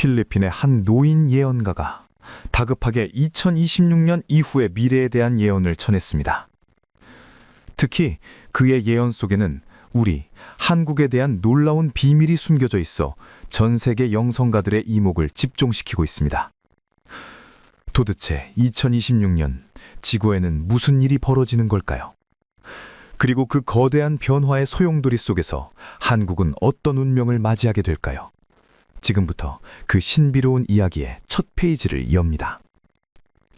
필리핀의 한 노인 예언가가 다급하게 2026년 이후의 미래에 대한 예언을 전했습니다. 특히 그의 예언 속에는 우리 한국에 대한 놀라운 비밀이 숨겨져 있어 전 세계 영성가들의 이목을 집중시키고 있습니다. 도대체 2026년 지구에는 무슨 일이 벌어지는 걸까요? 그리고 그 거대한 변화의 소용돌이 속에서 한국은 어떤 운명을 맞이하게 될까요? 지금부터 그 신비로운 이야기의 첫 페이지를 엽니다.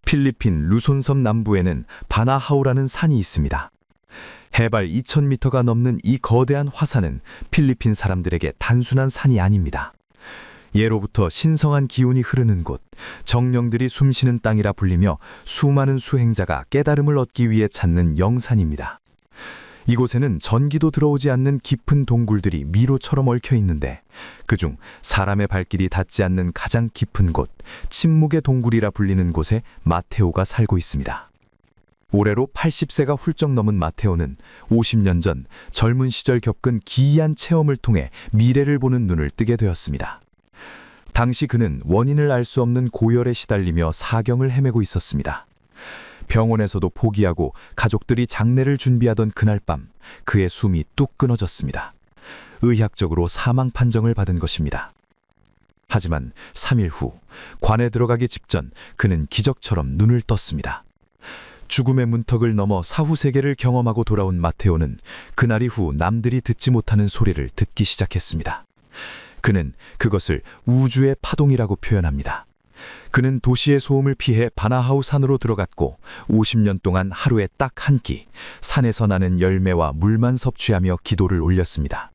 필리핀 루손섬 남부에는 바나하우라는 산이 있습니다. 해발 2000m가 넘는 이 거대한 화산은 필리핀 사람들에게 단순한 산이 아닙니다. 예로부터 신성한 기운이 흐르는 곳, 정령들이 숨쉬는 땅이라 불리며 수많은 수행자가 깨달음을 얻기 위해 찾는 영산입니다. 이곳에는 전기도 들어오지 않는 깊은 동굴들이 미로처럼 얽혀 있는데 그중 사람의 발길이 닿지 않는 가장 깊은 곳, 침묵의 동굴이라 불리는 곳에 마테오가 살고 있습니다. 올해로 80세가 훌쩍 넘은 마테오는 50년 전 젊은 시절 겪은 기이한 체험을 통해 미래를 보는 눈을 뜨게 되었습니다. 당시 그는 원인을 알 수 없는 고열에 시달리며 사경을 헤매고 있었습니다. 병원에서도 포기하고 가족들이 장례를 준비하던 그날 밤 그의 숨이 뚝 끊어졌습니다. 의학적으로 사망 판정을 받은 것입니다. 하지만 3일 후 관에 들어가기 직전 그는 기적처럼 눈을 떴습니다. 죽음의 문턱을 넘어 사후 세계를 경험하고 돌아온 마테오는 그날 이후 남들이 듣지 못하는 소리를 듣기 시작했습니다. 그는 그것을 우주의 파동이라고 표현합니다. 그는 도시의 소음을 피해 바나하우 산으로 들어갔고 50년 동안 하루에 딱 한 끼, 산에서 나는 열매와 물만 섭취하며 기도를 올렸습니다.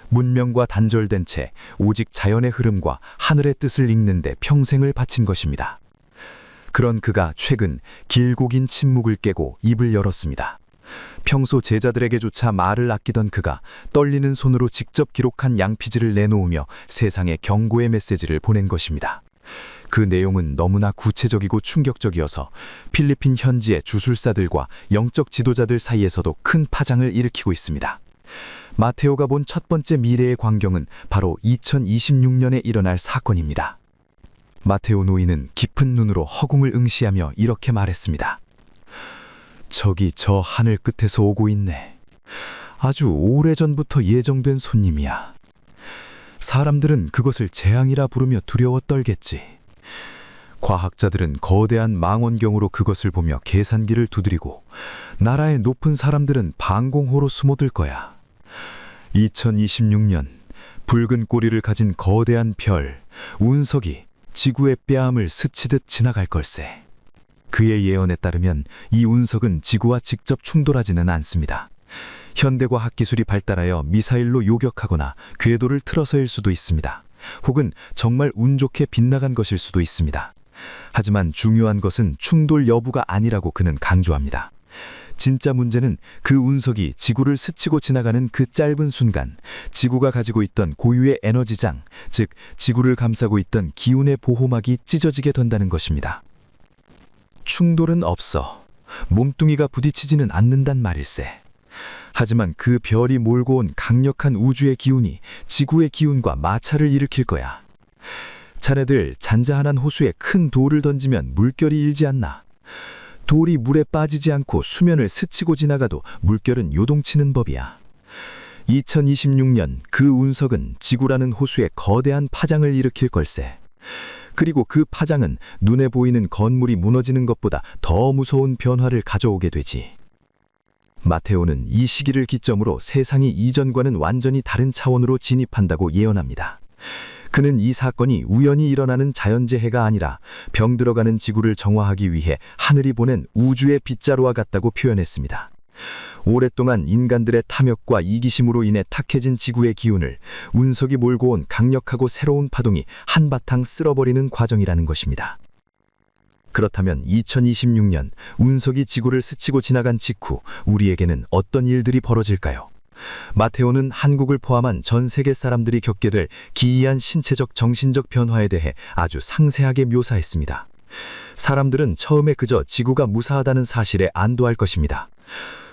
문명과 단절된 채 오직 자연의 흐름과 하늘의 뜻을 읽는 데 평생을 바친 것입니다. 그런 그가 최근 길고 긴 침묵을 깨고 입을 열었습니다. 평소 제자들에게조차 말을 아끼던 그가 떨리는 손으로 직접 기록한 양피지를 내놓으며 세상에 경고의 메시지를 보낸 것입니다. 그 내용은 너무나 구체적이고 충격적이어서 필리핀 현지의 주술사들과 영적 지도자들 사이에서도 큰 파장을 일으키고 있습니다. 마테오가 본 첫 번째 미래의 광경은 바로 2026년에 일어날 사건입니다. 마테오 노인은 깊은 눈으로 허공을 응시하며 이렇게 말했습니다. 저기 저 하늘 끝에서 오고 있네. 아주 오래전부터 예정된 손님이야. 사람들은 그것을 재앙이라 부르며 두려워 떨겠지. 과학자들은 거대한 망원경으로 그것을 보며 계산기를 두드리고 나라의 높은 사람들은 방공호로 숨어들 거야. 2026년 붉은 꼬리를 가진 거대한 별, 운석이 지구의 뺨을 스치듯 지나갈 걸세. 그의 예언에 따르면 이 운석은 지구와 직접 충돌하지는 않습니다. 현대과학 기술이 발달하여 미사일로 요격하거나 궤도를 틀어서일 수도 있습니다. 혹은 정말 운 좋게 빗나간 것일 수도 있습니다. 하지만 중요한 것은 충돌 여부가 아니라고 그는 강조합니다. 진짜 문제는 그 운석이 지구를 스치고 지나가는 그 짧은 순간 지구가 가지고 있던 고유의 에너지장, 즉 지구를 감싸고 있던 기운의 보호막이 찢어지게 된다는 것입니다. 충돌은 없어. 몸뚱이가 부딪히지는 않는단 말일세. 하지만 그 별이 몰고 온 강력한 우주의 기운이 지구의 기운과 마찰을 일으킬 거야. 자네들 잔잔한 호수에 큰 돌을 던지면 물결이 일지 않나? 돌이 물에 빠지지 않고 수면을 스치고 지나가도 물결은 요동치는 법이야. 2026년 그 운석은 지구라는 호수에 거대한 파장을 일으킬 걸세. 그리고 그 파장은 눈에 보이는 건물이 무너지는 것보다 더 무서운 변화를 가져오게 되지. 마테오는 이 시기를 기점으로 세상이 이전과는 완전히 다른 차원으로 진입한다고 예언합니다. 그는 이 사건이 우연히 일어나는 자연재해가 아니라 병들어가는 지구를 정화하기 위해 하늘이 보낸 우주의 빗자루와 같다고 표현했습니다. 오랫동안 인간들의 탐욕과 이기심으로 인해 탁해진 지구의 기운을 운석이 몰고 온 강력하고 새로운 파동이 한바탕 쓸어버리는 과정이라는 것입니다. 그렇다면 2026년 운석이 지구를 스치고 지나간 직후 우리에게는 어떤 일들이 벌어질까요? 마테오는 한국을 포함한 전 세계 사람들이 겪게 될 기이한 신체적 정신적 변화에 대해 아주 상세하게 묘사했습니다. 사람들은 처음에 그저 지구가 무사하다는 사실에 안도할 것입니다.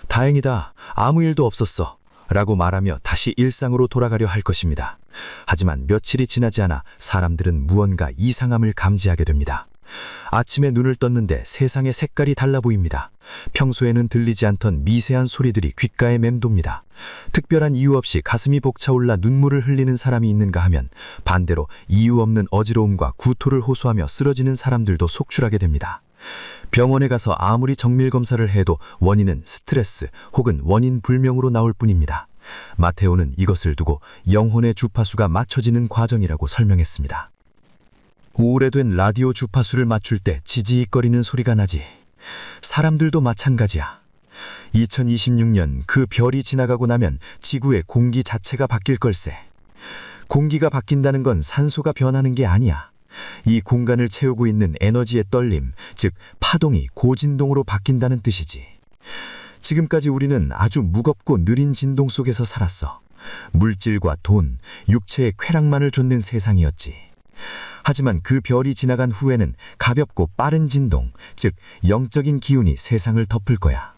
다행이다. 아무 일도 없었어. 라고 말하며 다시 일상으로 돌아가려 할 것입니다. 하지만 며칠이 지나지 않아 사람들은 무언가 이상함을 감지하게 됩니다. 아침에 눈을 떴는데 세상의 색깔이 달라 보입니다. 평소에는 들리지 않던 미세한 소리들이 귓가에 맴돕니다. 특별한 이유 없이 가슴이 벅차올라 눈물을 흘리는 사람이 있는가 하면 반대로 이유 없는 어지러움과 구토를 호소하며 쓰러지는 사람들도 속출하게 됩니다. 병원에 가서 아무리 정밀 검사를 해도 원인은 스트레스 혹은 원인 불명으로 나올 뿐입니다. 마테오는 이것을 두고 영혼의 주파수가 맞춰지는 과정이라고 설명했습니다. 오래된 라디오 주파수를 맞출 때 지지직거리는 소리가 나지. 사람들도 마찬가지야. 2026년 그 별이 지나가고 나면 지구의 공기 자체가 바뀔 걸세. 공기가 바뀐다는 건 산소가 변하는 게 아니야. 이 공간을 채우고 있는 에너지의 떨림, 즉 파동이 고진동으로 바뀐다는 뜻이지. 지금까지 우리는 아주 무겁고 느린 진동 속에서 살았어. 물질과 돈, 육체의 쾌락만을 좇는 세상이었지. 하지만 그 별이 지나간 후에는 가볍고 빠른 진동, 즉 영적인 기운이 세상을 덮을 거야.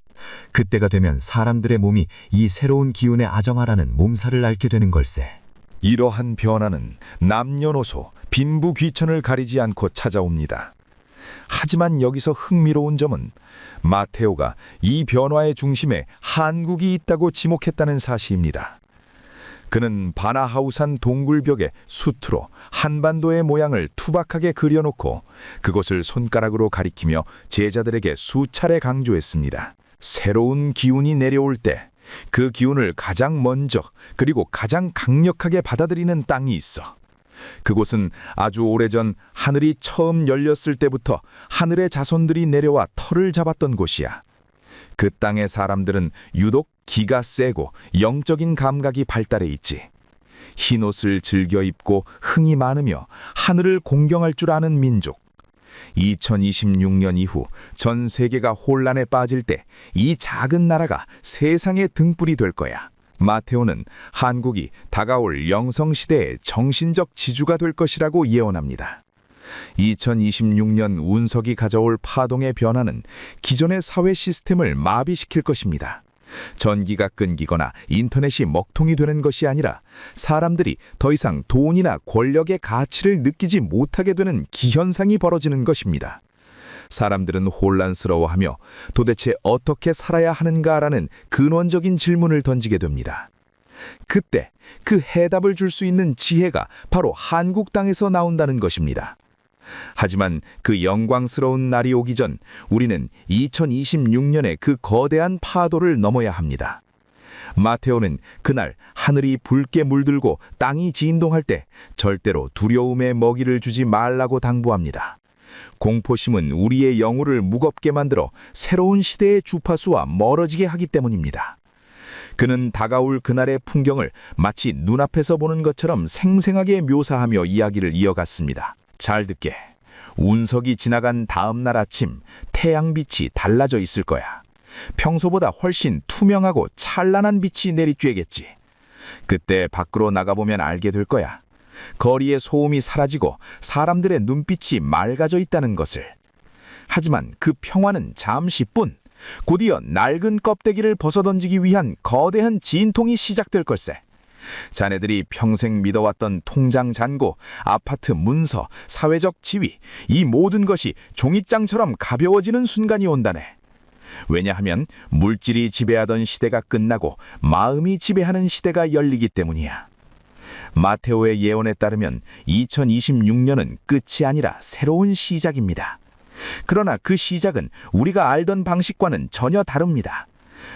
그때가 되면 사람들의 몸이 이 새로운 기운에 아정하라는 몸살을 앓게 되는 걸세. 이러한 변화는 남녀노소, 빈부귀천을 가리지 않고 찾아옵니다. 하지만 여기서 흥미로운 점은 마테오가 이 변화의 중심에 한국이 있다고 지목했다는 사실입니다. 그는 바나하우산 동굴벽에 수트로 한반도의 모양을 투박하게 그려놓고 그것을 손가락으로 가리키며 제자들에게 수차례 강조했습니다. 새로운 기운이 내려올 때 그 기운을 가장 먼저 그리고 가장 강력하게 받아들이는 땅이 있어. 그곳은 아주 오래전 하늘이 처음 열렸을 때부터 하늘의 자손들이 내려와 터를 잡았던 곳이야. 그 땅의 사람들은 유독 기가 세고 영적인 감각이 발달해 있지. 흰옷을 즐겨 입고 흥이 많으며 하늘을 공경할 줄 아는 민족. 2026년 이후 전 세계가 혼란에 빠질 때 이 작은 나라가 세상의 등불이 될 거야. 마테오는 한국이 다가올 영성시대의 정신적 지주가 될 것이라고 예언합니다. 2026년 운석이 가져올 파동의 변화는 기존의 사회 시스템을 마비시킬 것입니다. 전기가 끊기거나 인터넷이 먹통이 되는 것이 아니라 사람들이 더 이상 돈이나 권력의 가치를 느끼지 못하게 되는 기현상이 벌어지는 것입니다. 사람들은 혼란스러워하며 도대체 어떻게 살아야 하는가라는 근원적인 질문을 던지게 됩니다. 그때 그 해답을 줄 수 있는 지혜가 바로 한국 땅에서 나온다는 것입니다. 하지만 그 영광스러운 날이 오기 전 우리는 2026년의 그 거대한 파도를 넘어야 합니다. 마테오는 그날 하늘이 붉게 물들고 땅이 진동할 때 절대로 두려움의 먹이를 주지 말라고 당부합니다. 공포심은 우리의 영혼을 무겁게 만들어 새로운 시대의 주파수와 멀어지게 하기 때문입니다. 그는 다가올 그날의 풍경을 마치 눈앞에서 보는 것처럼 생생하게 묘사하며 이야기를 이어갔습니다. 잘 듣게. 운석이 지나간 다음 날 아침 태양빛이 달라져 있을 거야. 평소보다 훨씬 투명하고 찬란한 빛이 내리쬐겠지. 그때 밖으로 나가보면 알게 될 거야. 거리의 소음이 사라지고 사람들의 눈빛이 맑아져 있다는 것을. 하지만 그 평화는 잠시뿐. 곧이어 낡은 껍데기를 벗어던지기 위한 거대한 진통이 시작될 걸세. 자네들이 평생 믿어왔던 통장 잔고, 아파트 문서, 사회적 지위, 이 모든 것이 종잇장처럼 가벼워지는 순간이 온다네. 왜냐하면 물질이 지배하던 시대가 끝나고 마음이 지배하는 시대가 열리기 때문이야. 마테오의 예언에 따르면 2026년은 끝이 아니라 새로운 시작입니다. 그러나 그 시작은 우리가 알던 방식과는 전혀 다릅니다.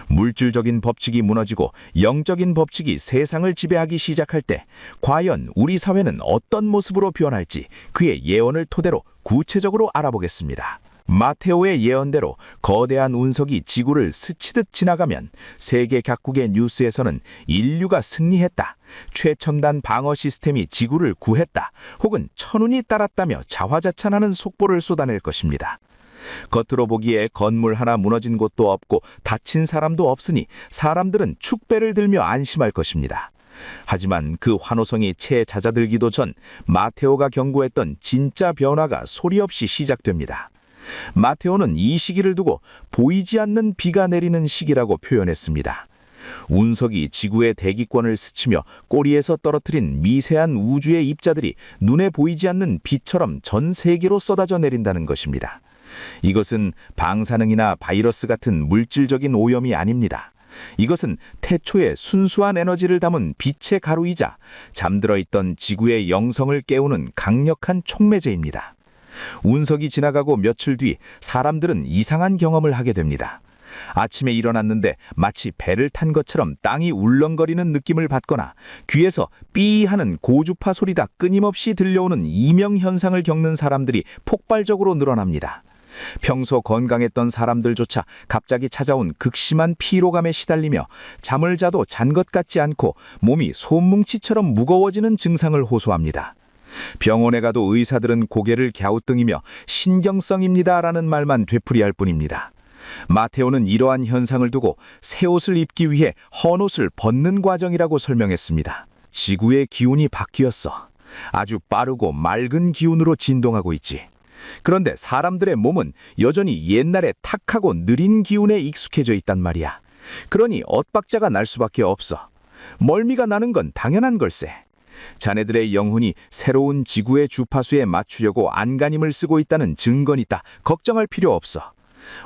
물질적인 법칙이 무너지고 영적인 법칙이 세상을 지배하기 시작할 때 과연 우리 사회는 어떤 모습으로 변할지 그의 예언을 토대로 구체적으로 알아보겠습니다. 마테오의 예언대로 거대한 운석이 지구를 스치듯 지나가면 세계 각국의 뉴스에서는 인류가 승리했다, 최첨단 방어 시스템이 지구를 구했다, 혹은 천운이 따랐다며 자화자찬하는 속보를 쏟아낼 것입니다. 겉으로 보기에 건물 하나 무너진 곳도 없고 다친 사람도 없으니 사람들은 축배를 들며 안심할 것입니다. 하지만 그 환호성이 채 잦아들기도 전 마테오가 경고했던 진짜 변화가 소리 없이 시작됩니다. 마테오는 이 시기를 두고 보이지 않는 비가 내리는 시기라고 표현했습니다. 운석이 지구의 대기권을 스치며 꼬리에서 떨어뜨린 미세한 우주의 입자들이 눈에 보이지 않는 비처럼 전 세계로 쏟아져 내린다는 것입니다. 이것은 방사능이나 바이러스 같은 물질적인 오염이 아닙니다. 이것은 태초의 순수한 에너지를 담은 빛의 가루이자 잠들어 있던 지구의 영성을 깨우는 강력한 촉매제입니다. 운석이 지나가고 며칠 뒤 사람들은 이상한 경험을 하게 됩니다. 아침에 일어났는데 마치 배를 탄 것처럼 땅이 울렁거리는 느낌을 받거나 귀에서 삐 하는 고주파 소리가 끊임없이 들려오는 이명 현상을 겪는 사람들이 폭발적으로 늘어납니다. 평소 건강했던 사람들조차 갑자기 찾아온 극심한 피로감에 시달리며 잠을 자도 잔 것 같지 않고 몸이 솜뭉치처럼 무거워지는 증상을 호소합니다. 병원에 가도 의사들은 고개를 갸우뚱이며 신경성입니다라는 말만 되풀이할 뿐입니다. 마테오는 이러한 현상을 두고 새 옷을 입기 위해 헌 옷을 벗는 과정이라고 설명했습니다. 지구의 기운이 바뀌었어. 아주 빠르고 맑은 기운으로 진동하고 있지. 그런데 사람들의 몸은 여전히 옛날에 탁하고 느린 기운에 익숙해져 있단 말이야. 그러니 엇박자가 날 수밖에 없어. 멀미가 나는 건 당연한 걸세. 자네들의 영혼이 새로운 지구의 주파수에 맞추려고 안간힘을 쓰고 있다는 증거니까 걱정할 필요 없어.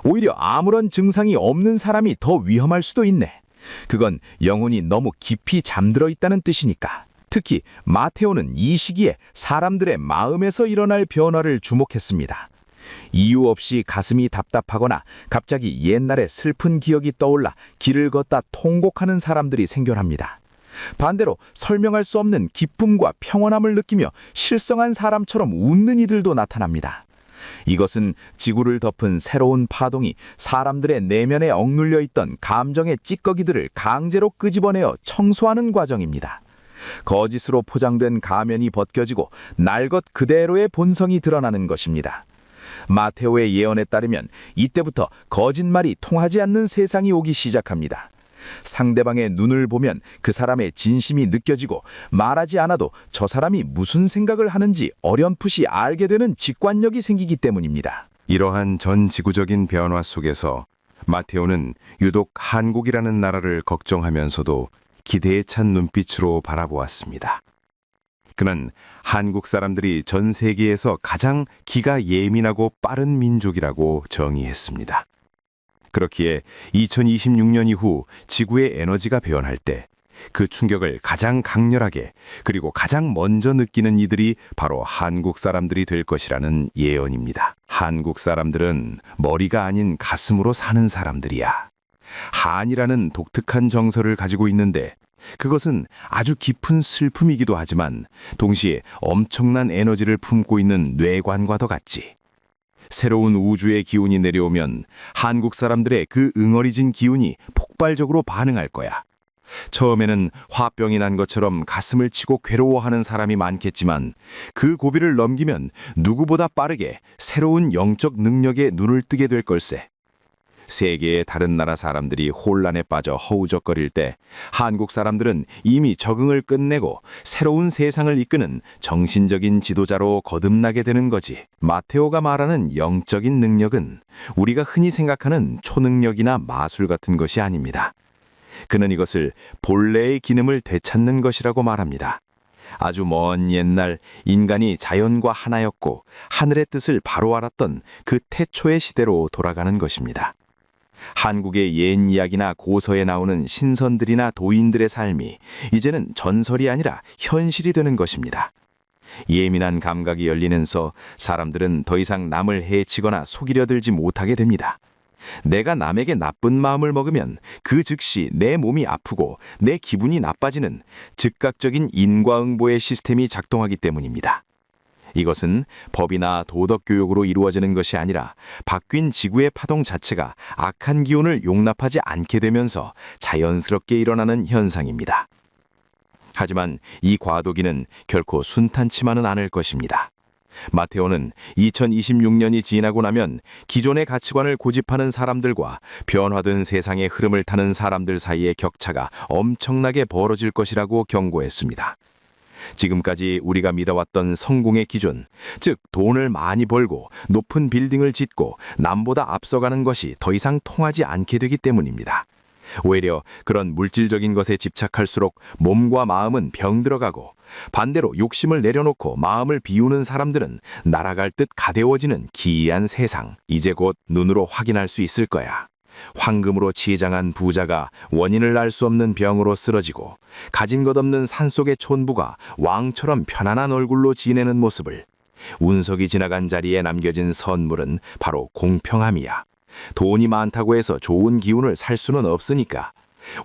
오히려 아무런 증상이 없는 사람이 더 위험할 수도 있네. 그건 영혼이 너무 깊이 잠들어 있다는 뜻이니까. 특히 마테오는 이 시기에 사람들의 마음에서 일어날 변화를 주목했습니다. 이유 없이 가슴이 답답하거나 갑자기 옛날의 슬픈 기억이 떠올라 길을 걷다 통곡하는 사람들이 생겨납니다. 반대로 설명할 수 없는 기쁨과 평온함을 느끼며 실성한 사람처럼 웃는 이들도 나타납니다. 이것은 지구를 덮은 새로운 파동이 사람들의 내면에 억눌려 있던 감정의 찌꺼기들을 강제로 끄집어내어 청소하는 과정입니다. 거짓으로 포장된 가면이 벗겨지고 날 것 그대로의 본성이 드러나는 것입니다. 마테오의 예언에 따르면 이때부터 거짓말이 통하지 않는 세상이 오기 시작합니다. 상대방의 눈을 보면 그 사람의 진심이 느껴지고 말하지 않아도 저 사람이 무슨 생각을 하는지 어렴풋이 알게 되는 직관력이 생기기 때문입니다. 이러한 전 지구적인 변화 속에서 마테오는 유독 한국이라는 나라를 걱정하면서도 기대에 찬 눈빛으로 바라보았습니다. 그는 한국 사람들이 전 세계에서 가장 기가 예민하고 빠른 민족이라고 정의했습니다. 그렇기에 2026년 이후 지구의 에너지가 변할 때 그 충격을 가장 강렬하게 그리고 가장 먼저 느끼는 이들이 바로 한국 사람들이 될 것이라는 예언입니다. 한국 사람들은 머리가 아닌 가슴으로 사는 사람들이야. 한이라는 독특한 정서를 가지고 있는데 그것은 아주 깊은 슬픔이기도 하지만 동시에 엄청난 에너지를 품고 있는 뇌관과도 같지. 새로운 우주의 기운이 내려오면 한국 사람들의 그 응어리진 기운이 폭발적으로 반응할 거야. 처음에는 화병이 난 것처럼 가슴을 치고 괴로워하는 사람이 많겠지만 그 고비를 넘기면 누구보다 빠르게 새로운 영적 능력에 눈을 뜨게 될 걸세. 세계의 다른 나라 사람들이 혼란에 빠져 허우적거릴 때 한국 사람들은 이미 적응을 끝내고 새로운 세상을 이끄는 정신적인 지도자로 거듭나게 되는 거지. 마테오가 말하는 영적인 능력은 우리가 흔히 생각하는 초능력이나 마술 같은 것이 아닙니다. 그는 이것을 본래의 기능을 되찾는 것이라고 말합니다. 아주 먼 옛날 인간이 자연과 하나였고 하늘의 뜻을 바로 알았던 그 태초의 시대로 돌아가는 것입니다. 한국의 옛 이야기나 고서에 나오는 신선들이나 도인들의 삶이 이제는 전설이 아니라 현실이 되는 것입니다. 예민한 감각이 열리면서 사람들은 더 이상 남을 해치거나 속이려 들지 못하게 됩니다. 내가 남에게 나쁜 마음을 먹으면 그 즉시 내 몸이 아프고 내 기분이 나빠지는 즉각적인 인과응보의 시스템이 작동하기 때문입니다. 이것은 법이나 도덕교육으로 이루어지는 것이 아니라 바뀐 지구의 파동 자체가 악한 기운을 용납하지 않게 되면서 자연스럽게 일어나는 현상입니다. 하지만 이 과도기는 결코 순탄치만은 않을 것입니다. 마테오는 2026년이 지나고 나면 기존의 가치관을 고집하는 사람들과 변화된 세상의 흐름을 타는 사람들 사이의 격차가 엄청나게 벌어질 것이라고 경고했습니다. 지금까지 우리가 믿어왔던 성공의 기준, 즉 돈을 많이 벌고 높은 빌딩을 짓고 남보다 앞서가는 것이 더 이상 통하지 않게 되기 때문입니다. 오히려 그런 물질적인 것에 집착할수록 몸과 마음은 병들어가고, 반대로 욕심을 내려놓고 마음을 비우는 사람들은 날아갈 듯 가벼워지는 기이한 세상, 이제 곧 눈으로 확인할 수 있을 거야. 황금으로 치장한 부자가 원인을 알 수 없는 병으로 쓰러지고, 가진 것 없는 산속의 촌부가 왕처럼 편안한 얼굴로 지내는 모습을. 운석이 지나간 자리에 남겨진 선물은 바로 공평함이야. 돈이 많다고 해서 좋은 기운을 살 수는 없으니까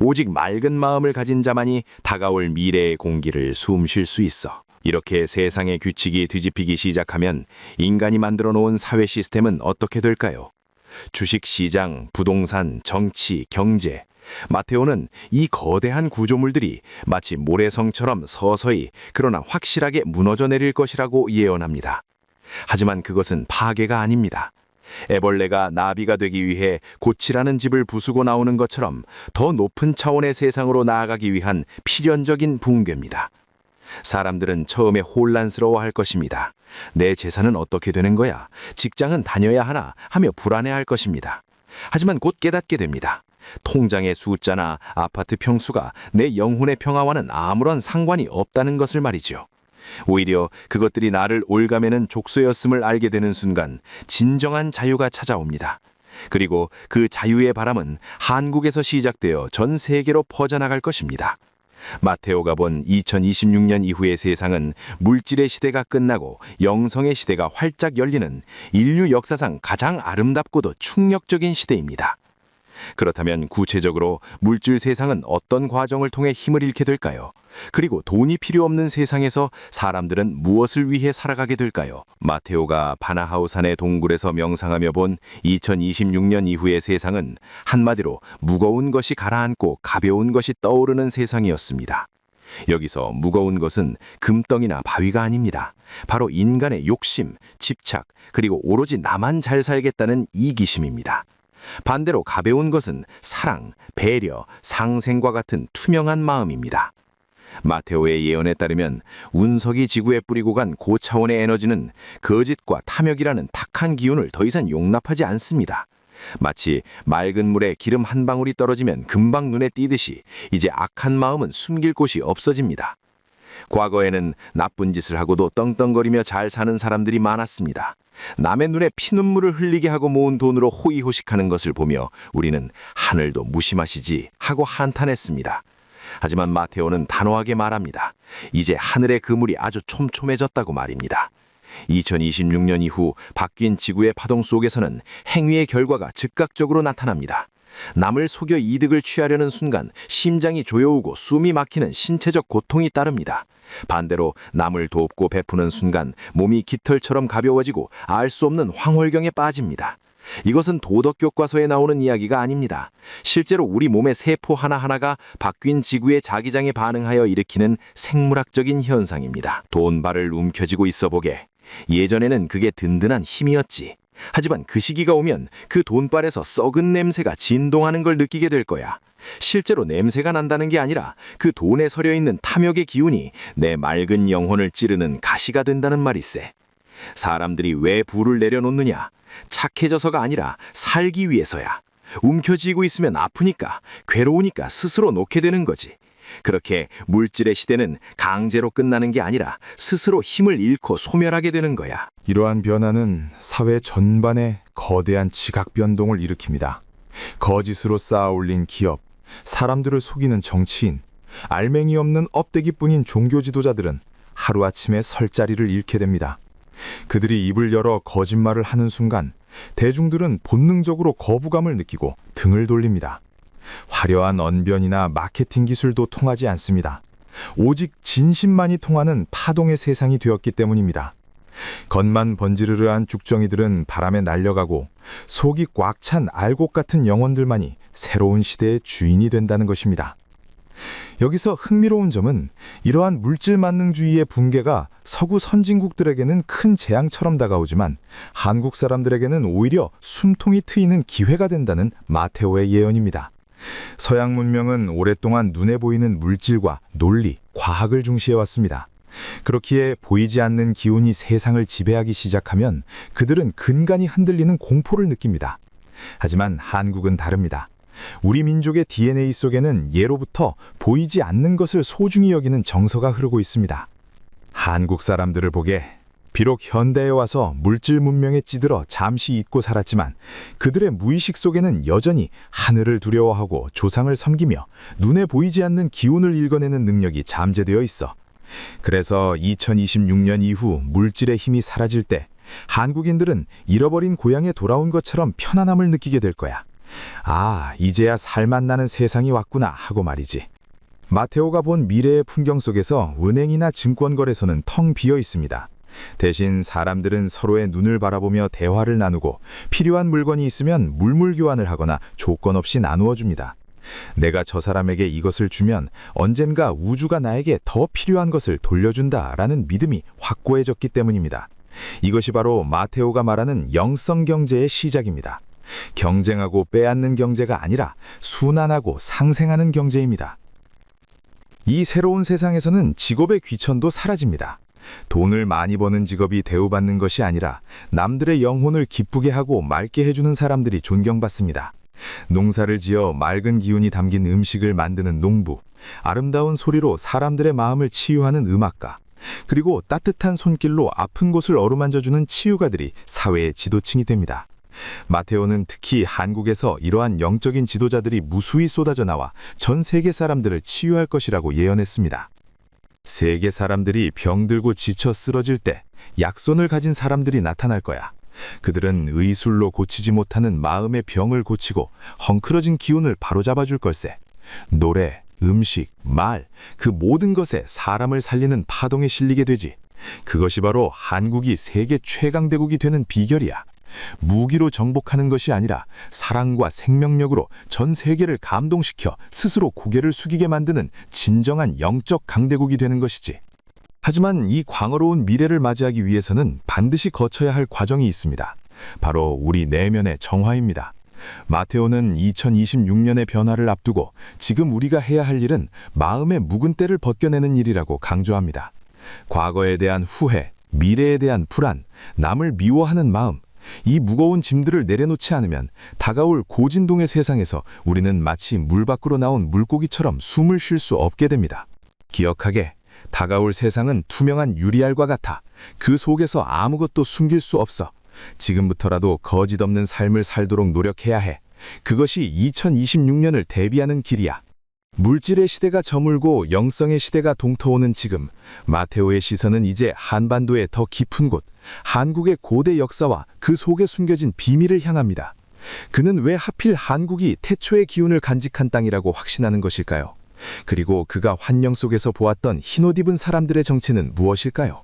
오직 맑은 마음을 가진 자만이 다가올 미래의 공기를 숨쉴 수 있어. 이렇게 세상의 규칙이 뒤집히기 시작하면 인간이 만들어 놓은 사회 시스템은 어떻게 될까요? 주식시장, 부동산, 정치, 경제. 마테오는 이 거대한 구조물들이 마치 모래성처럼 서서히 그러나 확실하게 무너져 내릴 것이라고 예언합니다. 하지만 그것은 파괴가 아닙니다. 애벌레가 나비가 되기 위해 고치라는 집을 부수고 나오는 것처럼 더 높은 차원의 세상으로 나아가기 위한 필연적인 붕괴입니다. 사람들은 처음에 혼란스러워할 것입니다. 내 재산은 어떻게 되는 거야? 직장은 다녀야 하나? 하며 불안해할 것입니다. 하지만 곧 깨닫게 됩니다. 통장의 숫자나 아파트 평수가 내 영혼의 평화와는 아무런 상관이 없다는 것을 말이죠. 오히려 그것들이 나를 올가매는 족쇄였음을 알게 되는 순간 진정한 자유가 찾아옵니다. 그리고 그 자유의 바람은 한국에서 시작되어 전 세계로 퍼져나갈 것입니다. 마테오가 본 2026년 이후의 세상은 물질의 시대가 끝나고 영성의 시대가 활짝 열리는 인류 역사상 가장 아름답고도 충격적인 시대입니다. 그렇다면 구체적으로 물질 세상은 어떤 과정을 통해 힘을 잃게 될까요? 그리고 돈이 필요 없는 세상에서 사람들은 무엇을 위해 살아가게 될까요? 마테오가 바나하우산의 동굴에서 명상하며 본 2026년 이후의 세상은 한마디로 무거운 것이 가라앉고 가벼운 것이 떠오르는 세상이었습니다. 여기서 무거운 것은 금덩이나 바위가 아닙니다. 바로 인간의 욕심, 집착, 그리고 오로지 나만 잘 살겠다는 이기심입니다. 반대로 가벼운 것은 사랑, 배려, 상생과 같은 투명한 마음입니다. 마테오의 예언에 따르면 운석이 지구에 뿌리고 간 고차원의 에너지는 거짓과 탐욕이라는 탁한 기운을 더 이상 용납하지 않습니다. 마치 맑은 물에 기름 한 방울이 떨어지면 금방 눈에 띄듯이 이제 악한 마음은 숨길 곳이 없어집니다. 과거에는 나쁜 짓을 하고도 떵떵거리며 잘 사는 사람들이 많았습니다. 남의 눈에 피눈물을 흘리게 하고 모은 돈으로 호의호식하는 것을 보며 우리는 하늘도 무심하시지 하고 한탄했습니다. 하지만 마테오는 단호하게 말합니다. 이제 하늘의 그물이 아주 촘촘해졌다고 말입니다. 2026년 이후 바뀐 지구의 파동 속에서는 행위의 결과가 즉각적으로 나타납니다. 남을 속여 이득을 취하려는 순간 심장이 조여오고 숨이 막히는 신체적 고통이 따릅니다. 반대로 남을 돕고 베푸는 순간 몸이 깃털처럼 가벼워지고 알 수 없는 황홀경에 빠집니다. 이것은 도덕교과서에 나오는 이야기가 아닙니다. 실제로 우리 몸의 세포 하나하나가 바뀐 지구의 자기장에 반응하여 일으키는 생물학적인 현상입니다. 돈발을 움켜쥐고 있어 보게. 예전에는 그게 든든한 힘이었지. 하지만 그 시기가 오면 그 돈발에서 썩은 냄새가 진동하는 걸 느끼게 될 거야. 실제로 냄새가 난다는 게 아니라 그 돈에 서려 있는 탐욕의 기운이 내 맑은 영혼을 찌르는 가시가 된다는 말일세. 사람들이 왜 부를 내려놓느냐? 착해져서가 아니라 살기 위해서야. 움켜쥐고 있으면 아프니까, 괴로우니까 스스로 놓게 되는 거지. 그렇게 물질의 시대는 강제로 끝나는 게 아니라 스스로 힘을 잃고 소멸하게 되는 거야. 이러한 변화는 사회 전반에 거대한 지각 변동을 일으킵니다. 거짓으로 쌓아 올린 기업, 사람들을 속이는 정치인, 알맹이 없는 업데기뿐인 종교 지도자들은 하루아침에 설 자리를 잃게 됩니다. 그들이 입을 열어 거짓말을 하는 순간 대중들은 본능적으로 거부감을 느끼고 등을 돌립니다. 화려한 언변이나 마케팅 기술도 통하지 않습니다. 오직 진심만이 통하는 파동의 세상이 되었기 때문입니다. 겉만 번지르르한 죽정이들은 바람에 날려가고 속이 꽉 찬 알곡 같은 영혼들만이 새로운 시대의 주인이 된다는 것입니다. 여기서 흥미로운 점은 이러한 물질만능주의의 붕괴가 서구 선진국들에게는 큰 재앙처럼 다가오지만 한국 사람들에게는 오히려 숨통이 트이는 기회가 된다는 마테오의 예언입니다. 서양 문명은 오랫동안 눈에 보이는 물질과 논리, 과학을 중시해왔습니다. 그렇기에 보이지 않는 기운이 세상을 지배하기 시작하면 그들은 근간이 흔들리는 공포를 느낍니다. 하지만 한국은 다릅니다. 우리 민족의 DNA 속에는 예로부터 보이지 않는 것을 소중히 여기는 정서가 흐르고 있습니다. 한국 사람들을 보게 비록 현대에 와서 물질 문명에 찌들어 잠시 잊고 살았지만 그들의 무의식 속에는 여전히 하늘을 두려워하고 조상을 섬기며 눈에 보이지 않는 기운을 읽어내는 능력이 잠재되어 있어. 그래서 2026년 이후 물질의 힘이 사라질 때 한국인들은 잃어버린 고향에 돌아온 것처럼 편안함을 느끼게 될 거야. 아, 이제야 살맛나는 세상이 왔구나 하고 말이지. 마테오가 본 미래의 풍경 속에서 은행이나 증권거래소는 텅 비어 있습니다. 대신 사람들은 서로의 눈을 바라보며 대화를 나누고 필요한 물건이 있으면 물물 교환을 하거나 조건 없이 나누어 줍니다. 내가 저 사람에게 이것을 주면 언젠가 우주가 나에게 더 필요한 것을 돌려준다라는 믿음이 확고해졌기 때문입니다. 이것이 바로 마테오가 말하는 영성 경제의 시작입니다. 경쟁하고 빼앗는 경제가 아니라 순환하고 상생하는 경제입니다. 이 새로운 세상에서는 직업의 귀천도 사라집니다. 돈을 많이 버는 직업이 대우받는 것이 아니라 남들의 영혼을 기쁘게 하고 맑게 해주는 사람들이 존경받습니다. 농사를 지어 맑은 기운이 담긴 음식을 만드는 농부, 아름다운 소리로 사람들의 마음을 치유하는 음악가, 그리고 따뜻한 손길로 아픈 곳을 어루만져주는 치유가들이 사회의 지도층이 됩니다. 마테오는 특히 한국에서 이러한 영적인 지도자들이 무수히 쏟아져 나와 전 세계 사람들을 치유할 것이라고 예언했습니다. 세계 사람들이 병들고 지쳐 쓰러질 때 약손을 가진 사람들이 나타날 거야. 그들은 의술로 고치지 못하는 마음의 병을 고치고 헝클어진 기운을 바로잡아 줄 걸세. 노래, 음식, 말, 그 모든 것에 사람을 살리는 파동에 실리게 되지. 그것이 바로 한국이 세계 최강대국이 되는 비결이야. 무기로 정복하는 것이 아니라 사랑과 생명력으로 전 세계를 감동시켜 스스로 고개를 숙이게 만드는 진정한 영적 강대국이 되는 것이지. 하지만 이 광어로운 미래를 맞이하기 위해서는 반드시 거쳐야 할 과정이 있습니다. 바로 우리 내면의 정화입니다. 마테오는 2026년의 변화를 앞두고 지금 우리가 해야 할 일은 마음의 묵은 때를 벗겨내는 일이라고 강조합니다. 과거에 대한 후회, 미래에 대한 불안, 남을 미워하는 마음, 이 무거운 짐들을 내려놓지 않으면 다가올 고진동의 세상에서 우리는 마치 물 밖으로 나온 물고기처럼 숨을 쉴 수 없게 됩니다. 기억하게, 다가올 세상은 투명한 유리알과 같아. 그 속에서 아무것도 숨길 수 없어. 지금부터라도 거짓 없는 삶을 살도록 노력해야 해. 그것이 2026년을 대비하는 길이야. 물질의 시대가 저물고 영성의 시대가 동터오는 지금, 마테오의 시선은 이제 한반도의 더 깊은 곳, 한국의 고대 역사와 그 속에 숨겨진 비밀을 향합니다. 그는 왜 하필 한국이 태초의 기운을 간직한 땅이라고 확신하는 것일까요? 그리고 그가 환영 속에서 보았던 흰옷 입은 사람들의 정체는 무엇일까요?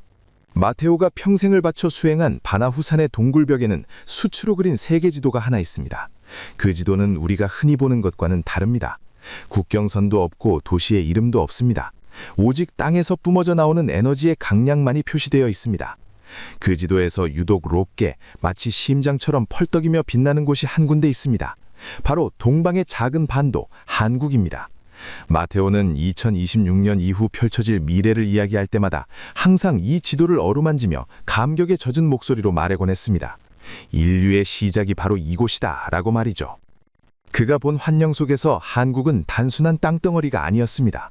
마테오가 평생을 바쳐 수행한 바나후산의 동굴벽에는 수추로 그린 세계 지도가 하나 있습니다. 그 지도는 우리가 흔히 보는 것과는 다릅니다. 국경선도 없고 도시의 이름도 없습니다. 오직 땅에서 뿜어져 나오는 에너지의 강량만이 표시되어 있습니다. 그 지도에서 유독 높게 마치 심장처럼 펄떡이며 빛나는 곳이 한 군데 있습니다. 바로 동방의 작은 반도 한국입니다. 마테오는 2026년 이후 펼쳐질 미래를 이야기할 때마다 항상 이 지도를 어루만지며 감격에 젖은 목소리로 말하곤 했습니다. 인류의 시작이 바로 이곳이다 라고 말이죠. 그가 본 환영 속에서 한국은 단순한 땅덩어리가 아니었습니다.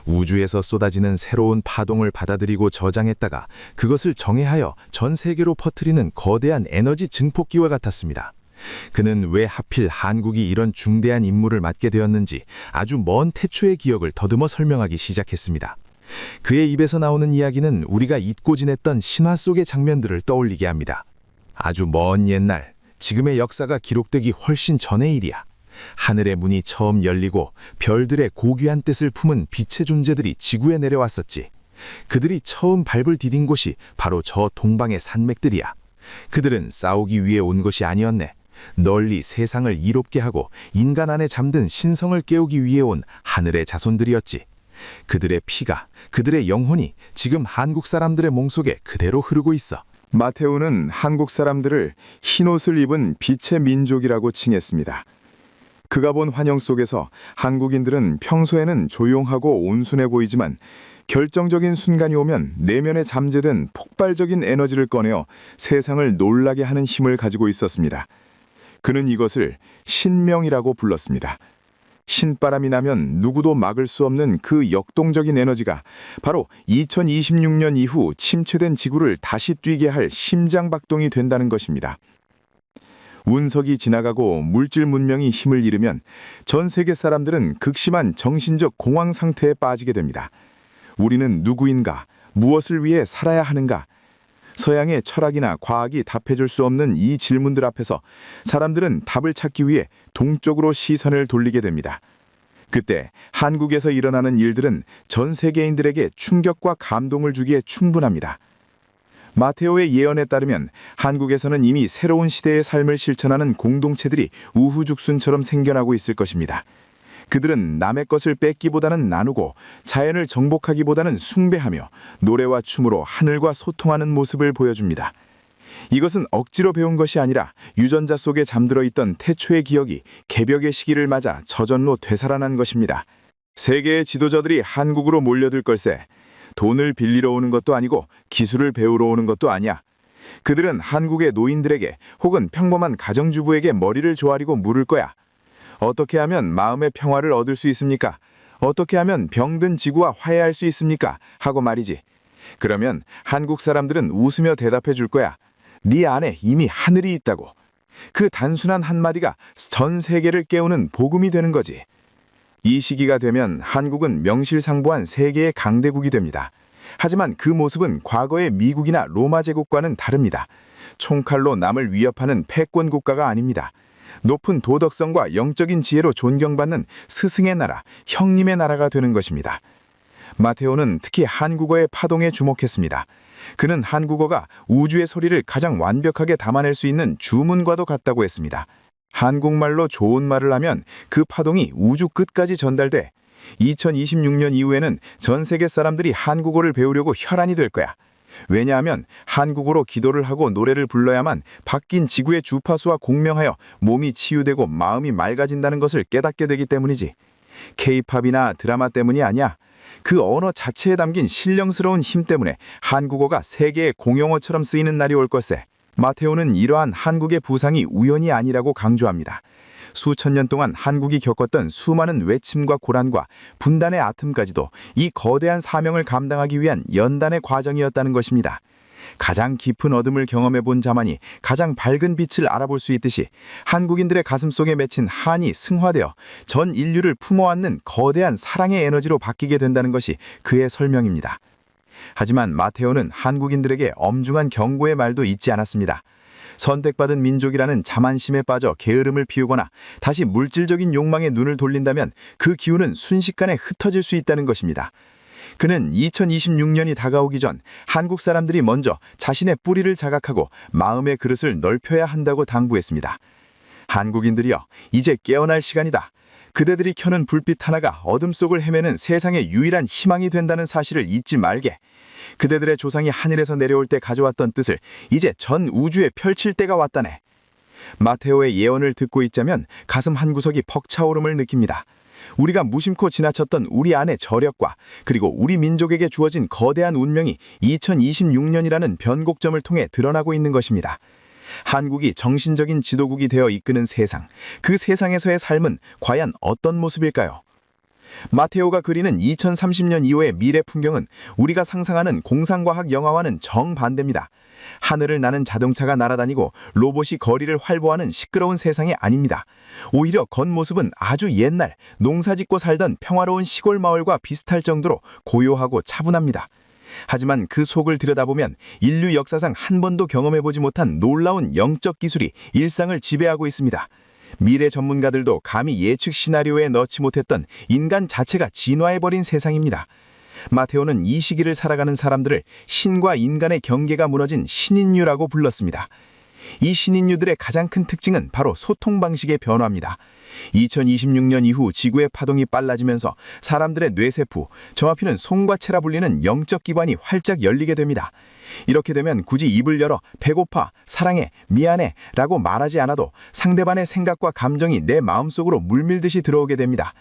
우주에서 쏟아지는 새로운 파동을 받아들이고 저장했다가 그것을 정회하여 전 세계로 퍼뜨리는 거대한 에너지 증폭기와 같았습니다. 그는 왜 하필 한국이 이런 중대한 임무를 맡게 되었는지 아주 먼 태초의 기억을 더듬어 설명하기 시작했습니다. 그의 입에서 나오는 이야기는 우리가 잊고 지냈던 신화 속의 장면들을 떠올리게 합니다. 아주 먼 옛날, 지금의 역사가 기록되기 훨씬 전의 일이야. 하늘의 문이 처음 열리고 별들의 고귀한 뜻을 품은 빛의 존재들이 지구에 내려왔었지. 그들이 처음 발을 디딘 곳이 바로 저 동방의 산맥들이야. 그들은 싸우기 위해 온 것이 아니었네. 널리 세상을 이롭게 하고 인간 안에 잠든 신성을 깨우기 위해 온 하늘의 자손들이었지. 그들의 피가, 그들의 영혼이 지금 한국 사람들의 몸속에 그대로 흐르고 있어. 마테오는 한국 사람들을 흰옷을 입은 빛의 민족이라고 칭했습니다. 그가 본 환영 속에서 한국인들은 평소에는 조용하고 온순해 보이지만 결정적인 순간이 오면 내면에 잠재된 폭발적인 에너지를 꺼내어 세상을 놀라게 하는 힘을 가지고 있었습니다. 그는 이것을 신명이라고 불렀습니다. 신바람이 나면 누구도 막을 수 없는 그 역동적인 에너지가 바로 2026년 이후 침체된 지구를 다시 뛰게 할 심장박동이 된다는 것입니다. 운석이 지나가고 물질 문명이 힘을 잃으면 전 세계 사람들은 극심한 정신적 공황 상태에 빠지게 됩니다. 우리는 누구인가? 무엇을 위해 살아야 하는가? 서양의 철학이나 과학이 답해줄 수 없는 이 질문들 앞에서 사람들은 답을 찾기 위해 동쪽으로 시선을 돌리게 됩니다. 그때 한국에서 일어나는 일들은 전 세계인들에게 충격과 감동을 주기에 충분합니다. 마테오의 예언에 따르면 한국에서는 이미 새로운 시대의 삶을 실천하는 공동체들이 우후죽순처럼 생겨나고 있을 것입니다. 그들은 남의 것을 뺏기보다는 나누고 자연을 정복하기보다는 숭배하며 노래와 춤으로 하늘과 소통하는 모습을 보여줍니다. 이것은 억지로 배운 것이 아니라 유전자 속에 잠들어 있던 태초의 기억이 개벽의 시기를 맞아 저절로 되살아난 것입니다. 세계의 지도자들이 한국으로 몰려들 걸세. 돈을 빌리러 오는 것도 아니고 기술을 배우러 오는 것도 아니야. 그들은 한국의 노인들에게 혹은 평범한 가정주부에게 머리를 조아리고 물을 거야. 어떻게 하면 마음의 평화를 얻을 수 있습니까? 어떻게 하면 병든 지구와 화해할 수 있습니까? 하고 말이지. 그러면 한국 사람들은 웃으며 대답해 줄 거야. 네 안에 이미 하늘이 있다고. 그 단순한 한마디가 전 세계를 깨우는 복음이 되는 거지. 이 시기가 되면 한국은 명실상부한 세계의 강대국이 됩니다. 하지만 그 모습은 과거의 미국이나 로마 제국과는 다릅니다. 총칼로 남을 위협하는 패권 국가가 아닙니다. 높은 도덕성과 영적인 지혜로 존경받는 스승의 나라, 형님의 나라가 되는 것입니다. 마테오는 특히 한국어의 파동에 주목했습니다. 그는 한국어가 우주의 소리를 가장 완벽하게 담아낼 수 있는 주문과도 같다고 했습니다. 한국말로 좋은 말을 하면 그 파동이 우주 끝까지 전달돼 2026년 이후에는 전 세계 사람들이 한국어를 배우려고 혈안이 될 거야. 왜냐하면 한국어로 기도를 하고 노래를 불러야만 바뀐 지구의 주파수와 공명하여 몸이 치유되고 마음이 맑아진다는 것을 깨닫게 되기 때문이지. K-팝이나 드라마 때문이 아니야. 그 언어 자체에 담긴 신령스러운 힘 때문에 한국어가 세계의 공용어처럼 쓰이는 날이 올 것세. 마테오는 이러한 한국의 부상이 우연이 아니라고 강조합니다. 수천 년 동안 한국이 겪었던 수많은 외침과 고난과 분단의 아픔까지도 이 거대한 사명을 감당하기 위한 연단의 과정이었다는 것입니다. 가장 깊은 어둠을 경험해 본 자만이 가장 밝은 빛을 알아볼 수 있듯이 한국인들의 가슴 속에 맺힌 한이 승화되어 전 인류를 품어안는 거대한 사랑의 에너지로 바뀌게 된다는 것이 그의 설명입니다. 하지만 마테오는 한국인들에게 엄중한 경고의 말도 잊지 않았습니다. 선택받은 민족이라는 자만심에 빠져 게으름을 피우거나 다시 물질적인 욕망에 눈을 돌린다면 그 기운은 순식간에 흩어질 수 있다는 것입니다. 그는 2026년이 다가오기 전 한국 사람들이 먼저 자신의 뿌리를 자각하고 마음의 그릇을 넓혀야 한다고 당부했습니다. 한국인들이여, 이제 깨어날 시간이다. 그대들이 켜는 불빛 하나가 어둠 속을 헤매는 세상의 유일한 희망이 된다는 사실을 잊지 말게. 그대들의 조상이 하늘에서 내려올 때 가져왔던 뜻을 이제 전 우주에 펼칠 때가 왔다네. 마테오의 예언을 듣고 있자면 가슴 한구석이 벅차오름을 느낍니다. 우리가 무심코 지나쳤던 우리 안의 저력과 그리고 우리 민족에게 주어진 거대한 운명이 2026년이라는 변곡점을 통해 드러나고 있는 것입니다. 한국이 정신적인 지도국이 되어 이끄는 세상, 그 세상에서의 삶은 과연 어떤 모습일까요? 마테오가 그리는 2030년 이후의 미래 풍경은 우리가 상상하는 공상과학 영화와는 정반대입니다. 하늘을 나는 자동차가 날아다니고 로봇이 거리를 활보하는 시끄러운 세상이 아닙니다. 오히려 겉모습은 아주 옛날 농사짓고 살던 평화로운 시골 마을과 비슷할 정도로 고요하고 차분합니다. 하지만 그 속을 들여다보면 인류 역사상 한 번도 경험해보지 못한 놀라운 영적 기술이 일상을 지배하고 있습니다. 미래 전문가들도 감히 예측 시나리오에 넣지 못했던 인간 자체가 진화해버린 세상입니다. 마테오는 이 시기를 살아가는 사람들을 신과 인간의 경계가 무너진 신인류라고 불렀습니다. 이 신인류들의 가장 큰 특징은 바로 소통 방식의 변화입니다. 2026년 이후 지구의 파동이 빨라지면서 사람들의 뇌세포, 정확히는 송과체라 불리는 영적 기관이 활짝 열리게 됩니다. 이렇게 되면 굳이 입을 열어 배고파, 사랑해, 미안해 라고 말하지 않아도 상대방의 생각과 감정이 내 마음속으로 물밀듯이 들어오게 됩니다.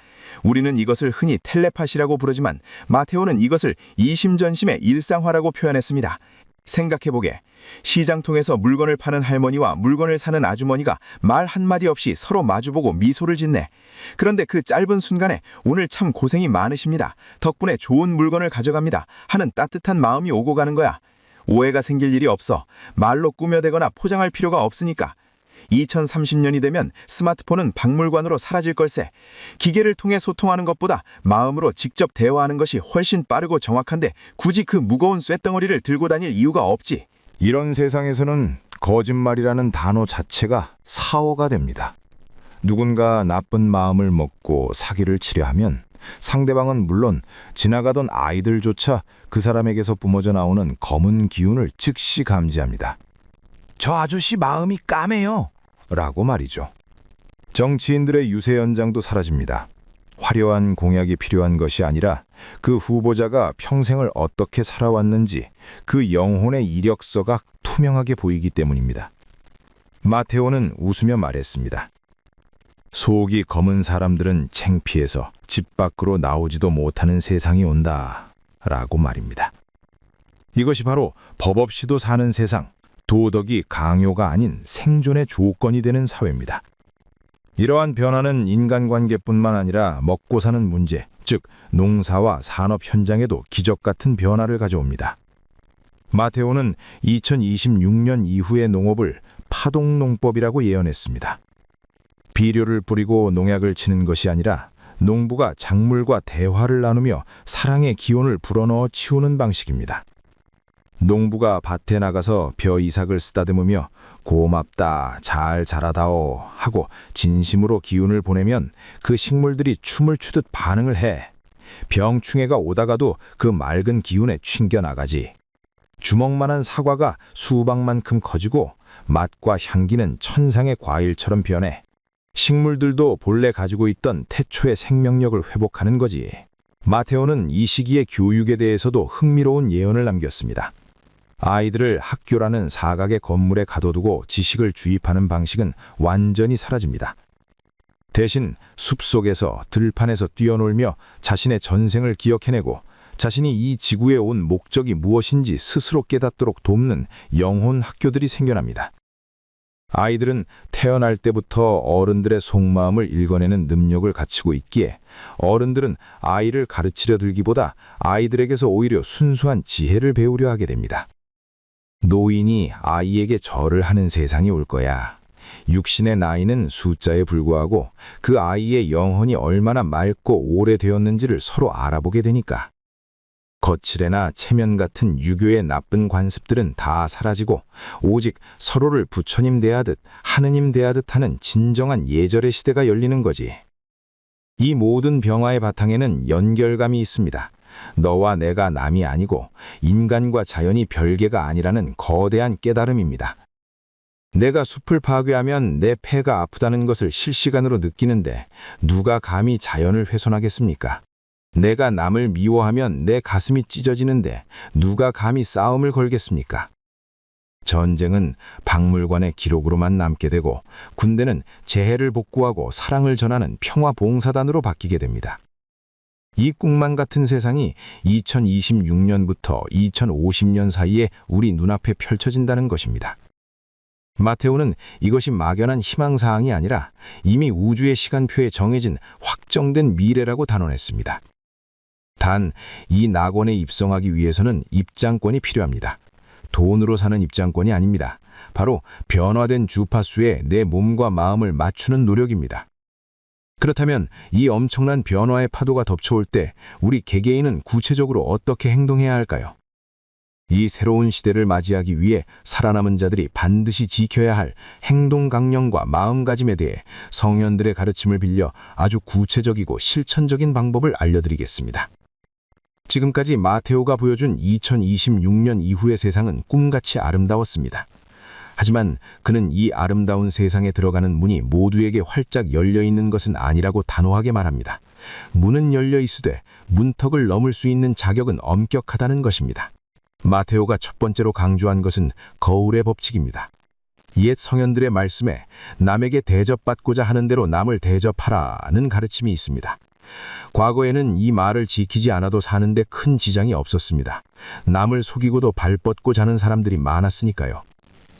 우리는 이것을 흔히 텔레파시라고 부르지만 마테오는 이것을 이심전심의 일상화라고 표현했습니다. 생각해보게. 시장통에서 물건을 파는 할머니와 물건을 사는 아주머니가 말 한마디 없이 서로 마주보고 미소를 짓네. 그런데 그 짧은 순간에 오늘 참 고생이 많으십니다. 덕분에 좋은 물건을 가져갑니다. 하는 따뜻한 마음이 오고 가는 거야. 오해가 생길 일이 없어. 말로 꾸며대거나 포장할 필요가 없으니까. 2030년이 되면 스마트폰은 박물관으로 사라질 걸세. 기계를 통해 소통하는 것보다 마음으로 직접 대화하는 것이 훨씬 빠르고 정확한데 굳이 그 무거운 쇳덩어리를 들고 다닐 이유가 없지. 이런 세상에서는 거짓말이라는 단어 자체가 사어가 됩니다. 누군가 나쁜 마음을 먹고 사기를 치려 하면 상대방은 물론 지나가던 아이들조차 그 사람에게서 뿜어져 나오는 검은 기운을 즉시 감지합니다. 저 아저씨 마음이 까매요 라고 말이죠. 정치인들의 유세 연장도 사라집니다. 화려한 공약이 필요한 것이 아니라 그 후보자가 평생을 어떻게 살아왔는지 그 영혼의 이력서가 투명하게 보이기 때문입니다. 마테오는 웃으며 말했습니다. 속이 검은 사람들은 창피해서 집 밖으로 나오지도 못하는 세상이 온다 라고 말입니다. 이것이 바로 법 없이도 사는 세상, 도덕이 강요가 아닌 생존의 조건이 되는 사회입니다. 이러한 변화는 인간관계뿐만 아니라 먹고 사는 문제, 즉 농사와 산업 현장에도 기적 같은 변화를 가져옵니다. 마테오는 2026년 이후의 농업을 파동농법이라고 예언했습니다. 비료를 뿌리고 농약을 치는 것이 아니라 농부가 작물과 대화를 나누며 사랑의 기온을 불어넣어 치우는 방식입니다. 농부가 밭에 나가서 벼 이삭을 쓰다듬으며 고맙다, 잘 자라다오 하고 진심으로 기운을 보내면 그 식물들이 춤을 추듯 반응을 해. 병충해가 오다가도 그 맑은 기운에 튕겨나가지. 주먹만한 사과가 수박만큼 커지고 맛과 향기는 천상의 과일처럼 변해. 식물들도 본래 가지고 있던 태초의 생명력을 회복하는 거지. 마테오는 이 시기의 교육에 대해서도 흥미로운 예언을 남겼습니다. 아이들을 학교라는 사각의 건물에 가둬두고 지식을 주입하는 방식은 완전히 사라집니다. 대신 숲속에서 들판에서 뛰어놀며 자신의 전생을 기억해내고 자신이 이 지구에 온 목적이 무엇인지 스스로 깨닫도록 돕는 영혼 학교들이 생겨납니다. 아이들은 태어날 때부터 어른들의 속마음을 읽어내는 능력을 갖추고 있기에 어른들은 아이를 가르치려 들기보다 아이들에게서 오히려 순수한 지혜를 배우려 하게 됩니다. 노인이 아이에게 절을 하는 세상이 올 거야. 육신의 나이는 숫자에 불과하고 그 아이의 영혼이 얼마나 맑고 오래되었는지를 서로 알아보게 되니까. 거칠애나 체면 같은 유교의 나쁜 관습들은 다 사라지고 오직 서로를 부처님 대하듯 하느님 대하듯 하는 진정한 예절의 시대가 열리는 거지. 이 모든 병화의 바탕에는 연결감이 있습니다. 너와 내가 남이 아니고 인간과 자연이 별개가 아니라는 거대한 깨달음입니다. 내가 숲을 파괴하면 내 폐가 아프다는 것을 실시간으로 느끼는데 누가 감히 자연을 훼손하겠습니까? 내가 남을 미워하면 내 가슴이 찢어지는데 누가 감히 싸움을 걸겠습니까? 전쟁은 박물관의 기록으로만 남게 되고 군대는 재해를 복구하고 사랑을 전하는 평화봉사단으로 바뀌게 됩니다. 이 꿈만 같은 세상이 2026년부터 2050년 사이에 우리 눈앞에 펼쳐진다는 것입니다. 마테오는 이것이 막연한 희망사항이 아니라 이미 우주의 시간표에 정해진 확정된 미래라고 단언했습니다. 단, 이 낙원에 입성하기 위해서는 입장권이 필요합니다. 돈으로 사는 입장권이 아닙니다. 바로 변화된 주파수에 내 몸과 마음을 맞추는 노력입니다. 그렇다면 이 엄청난 변화의 파도가 덮쳐올 때 우리 개개인은 구체적으로 어떻게 행동해야 할까요? 이 새로운 시대를 맞이하기 위해 살아남은 자들이 반드시 지켜야 할 행동 강령과 마음가짐에 대해 성현들의 가르침을 빌려 아주 구체적이고 실천적인 방법을 알려드리겠습니다. 지금까지 마테오가 보여준 2026년 이후의 세상은 꿈같이 아름다웠습니다. 하지만 그는 이 아름다운 세상에 들어가는 문이 모두에게 활짝 열려있는 것은 아니라고 단호하게 말합니다. 문은 열려 있으되 문턱을 넘을 수 있는 자격은 엄격하다는 것입니다. 마테오가 첫 번째로 강조한 것은 거울의 법칙입니다. 옛 성현들의 말씀에 남에게 대접받고자 하는 대로 남을 대접하라는 가르침이 있습니다. 과거에는 이 말을 지키지 않아도 사는데 큰 지장이 없었습니다. 남을 속이고도 발 뻗고 자는 사람들이 많았으니까요.